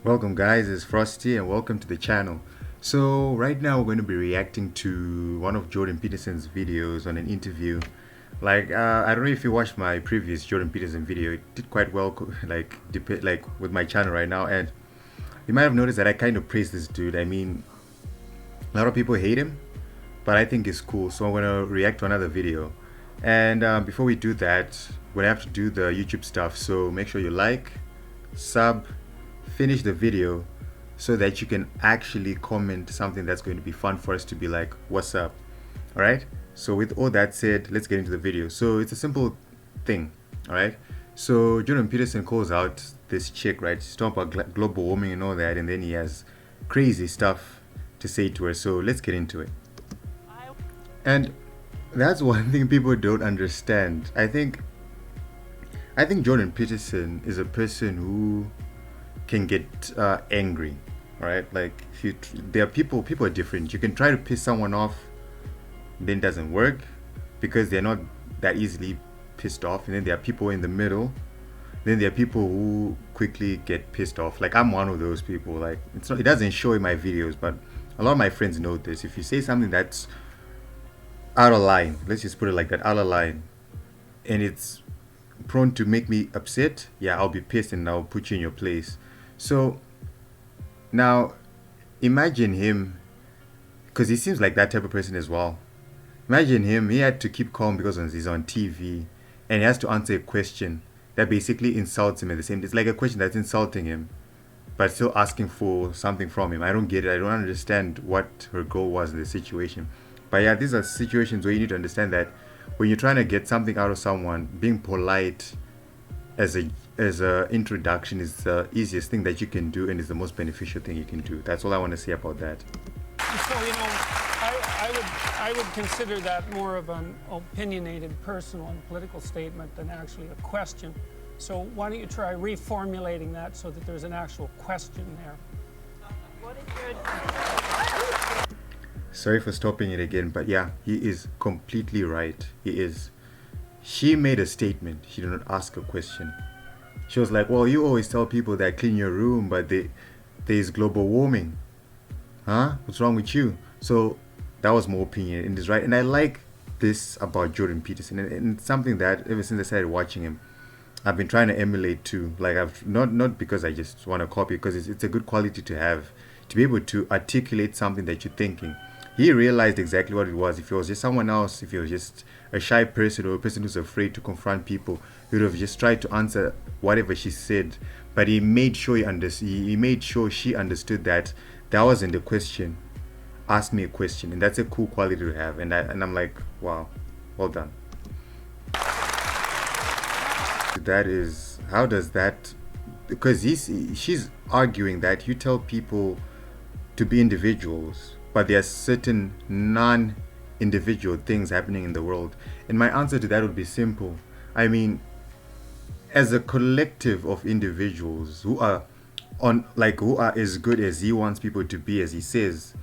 Welcome guys, it's Frosty and welcome to the channel. So right now we're going to be reacting to one of Jordan Peterson's videos on an interview. I don't know if you watched my previous Jordan Peterson video. It did quite well with my channel right now, and you might have noticed that I kind of praise this dude. I mean, a lot of people hate him, but I think it's cool. So I'm going to react to another video. And before we do that, we're going to have to do the YouTube stuff. So make sure you like, sub, finish the video so that you can actually comment something that's going to be fun for us to be like, what's up? All right, so with all that said, let's get into the video. So it's a simple thing. All right, so Jordan Peterson calls out this chick, right? She's talking about global warming and all that, and then he has crazy stuff to say to her. So let's get into it. And that's one thing people don't understand. I think Jordan Peterson is a person who can get angry. All right, like there are people are different. You can try to piss someone off, then it doesn't work because they're not that easily pissed off. And then there are people in the middle. Then there are people who quickly get pissed off. Like I'm one of those people. Like it doesn't show in my videos, but a lot of my friends know this. If you say something that's out of line, let's just put it like that, out of line, and it's prone to make me upset, yeah, I'll be pissed and I'll put you in your place. So now imagine him, because he seems like that type of person as well. Imagine him, he had to keep calm because he's on TV and he has to answer a question that basically insults him at the same time. It's like a question that's insulting him but still asking for something from him. I don't get it. I don't understand what her goal was in the situation. But yeah, these are situations where you need to understand that when you're trying to get something out of someone, being polite as a introduction is the easiest thing that you can do, and is the most beneficial thing you can do. That's all I want to say about that. So, I would consider that more of an opinionated, personal and political statement than actually a question. So why don't you try reformulating that so that there's an actual question there? What is your... Sorry for stopping it again, but yeah, he is completely right. He is. She made a statement. She did not ask a question. She was like, well, you always tell people that clean your room, but there's global warming. Huh? What's wrong with you? So that was my opinion, and it's right. And I like this about Jordan Peterson, and it's something that ever since I started watching him, I've been trying to emulate too. Like I've not because I just want to copy, because it's a good quality to have, to be able to articulate something that you're thinking. He realized exactly what it was. If it was just someone else, if he was just a shy person or a person who's afraid to confront people, he would have just tried to answer whatever she said. But he made sure he made sure she understood that that wasn't the question. Ask me a question, and that's a cool quality to have. And I'm like, wow, well done. That is, how does that? Because she's arguing that you tell people to be individuals, but there are certain non-individual things happening in the world. And my answer to that would be simple. I mean, as a collective of individuals who are as good as he wants people to be, as he says,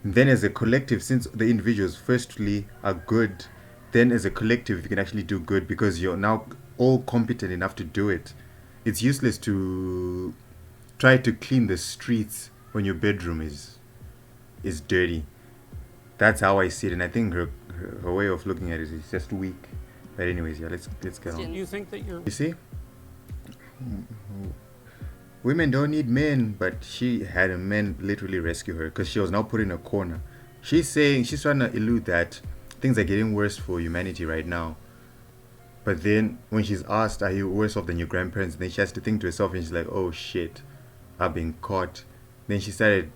then as a collective, since the individuals firstly are good, then as a collective you can actually do good because you're now all competent enough to do it. It's useless to try to clean the streets when your bedroom is dirty. That's how I see it, and I think her way of looking at it is just weak. But anyways, yeah, let's get on. You think that you're... You see, women don't need men, but she had a man literally rescue her because she was now put in a corner. She's trying to elude that things are getting worse for humanity right now. But then when she's asked, are you worse off than your grandparents? Then she has to think to herself, and she's like, oh shit, I've been caught. Then she started,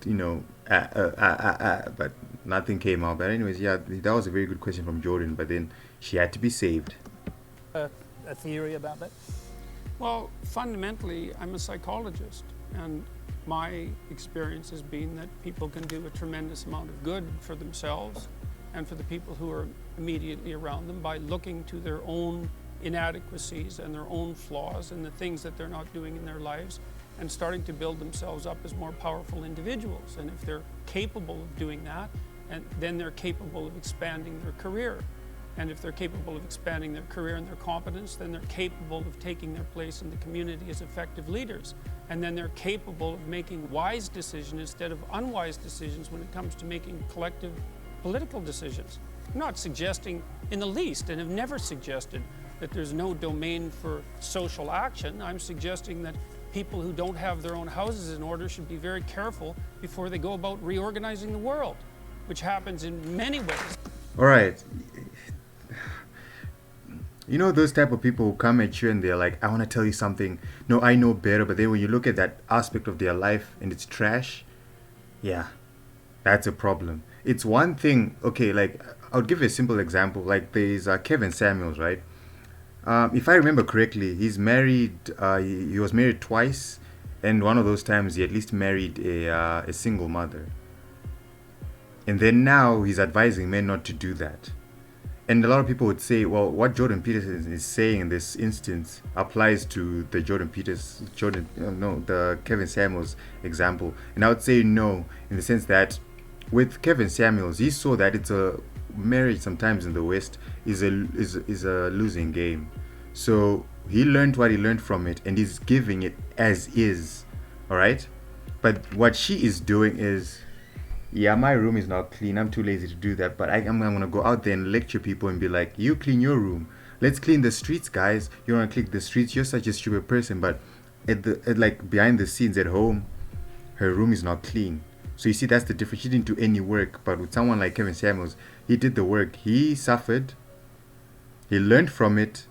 but nothing came out. But anyways, yeah, that was a very good question from Jordan, but then she had to be saved. A theory about that? Well, fundamentally, I'm a psychologist, and my experience has been that people can do a tremendous amount of good for themselves and for the people who are immediately around them by looking to their own inadequacies and their own flaws and the things that they're not doing in their lives, and starting to build themselves up as more powerful individuals. And if they're capable of doing that, and then they're capable of expanding their career. And if they're capable of expanding their career and their competence, then they're capable of taking their place in the community as effective leaders. and then they're capable of making wise decisions instead of unwise decisions when it comes to making collective political decisions. I'm not suggesting in the least, and have never suggested, that there's no domain for social action. I'm suggesting that people who don't have their own houses in order should be very careful before they go about reorganizing the world, which happens in many ways. All right. You know those type of people who come at you and they're like, I want to tell you something. No, I know better. But then when you look at that aspect of their life and it's trash, yeah, that's a problem. It's one thing, okay, like, I'll give you a simple example. Like, there's Kevin Samuels, right? If I remember correctly, he's married, he was married twice. And one of those times he at least married a single mother. And then now he's advising men not to do that. And a lot of people would say, well, what Jordan Peterson is saying in this instance applies to the the Kevin Samuels example. And I would say no, in the sense that with Kevin Samuels, he saw that it's a marriage sometimes in the West is a losing game. So he learned what he learned from it, and he's giving it as is. All right. But what she is doing is, yeah, my room is not clean. I'm too lazy to do that. But I'm going to go out there and lecture people and be like, you clean your room. Let's clean the streets, guys. You want to clean the streets? You're such a stupid person. But like behind the scenes at home, her room is not clean. So you see, that's the difference. She didn't do any work. But with someone like Kevin Samuels, he did the work. He suffered. He learned from it.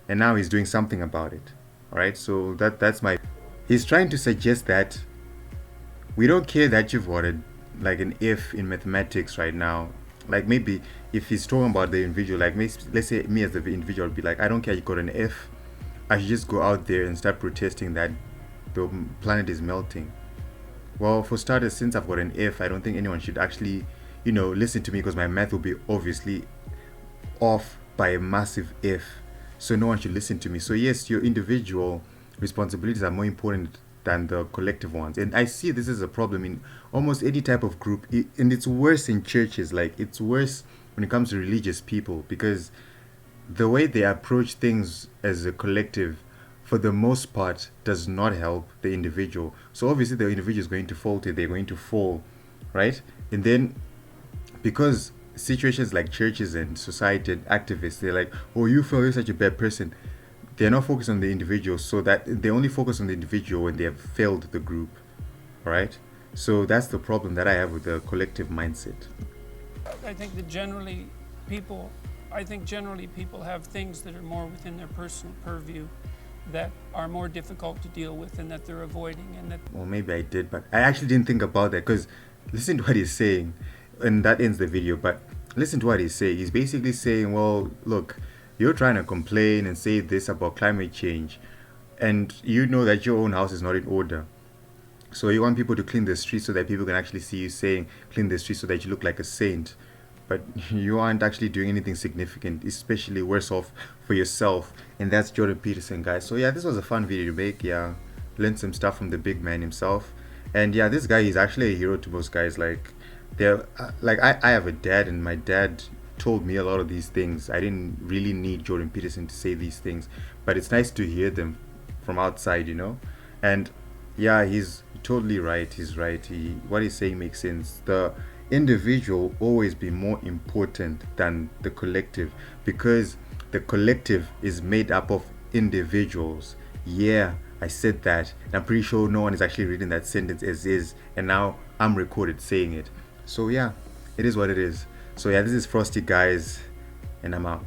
And now he's doing something about it. All right. So that's my... He's trying to suggest that we don't care that you've voted like an F in mathematics right now. Like, maybe if he's talking about the individual, like, let's say me as the individual would be like, I don't care you got an F, I should just go out there and start protesting that the planet is melting. Well, for starters, since I've got an F, I don't think anyone should actually, listen to me, because my math will be obviously off by a massive F. So no one should listen to me. So yes, your individual responsibilities are more important than the collective ones. And I see this as a problem in almost any type of group, and it's worse in churches. Like, it's worse when it comes to religious people, because the way they approach things as a collective, for the most part, does not help the individual. So obviously the individual is going to falter, they're going to fall, right? And then, because situations like churches and society and activists, they're like, oh, you feel you're such a bad person. They're not focused on the individual, so that they only focus on the individual when they have failed the group. All right. So that's the problem that I have with the collective mindset. I think that generally people have things that are more within their personal purview that are more difficult to deal with and that they're avoiding, and that... Well, maybe I did, but I actually didn't think about that, because listen to what he's saying, and that ends the video. But listen to what he's saying. He's basically saying, well, look, you're trying to complain and say this about climate change, and you know that your own house is not in order. So you want people to clean the streets so that people can actually see you saying, clean the streets so that you look like a saint. But you aren't actually doing anything significant, especially worse off for yourself. And that's Jordan Peterson, guys. So yeah, this was a fun video to make. Yeah, learned some stuff from the big man himself. And yeah, this guy is actually a hero to most guys. Like, I have a dad, and my dad told me a lot of these things. I didn't really need Jordan Peterson to say these things, but it's nice to hear them from outside, And yeah, he's totally right. He's right. What he's saying makes sense. The individual will always be more important than the collective, because the collective is made up of individuals. Yeah, I said that, and I'm pretty sure no one is actually reading that sentence as is, and now I'm recorded saying it. So yeah, it is what it is. So yeah, this is Frosty, guys, and I'm out.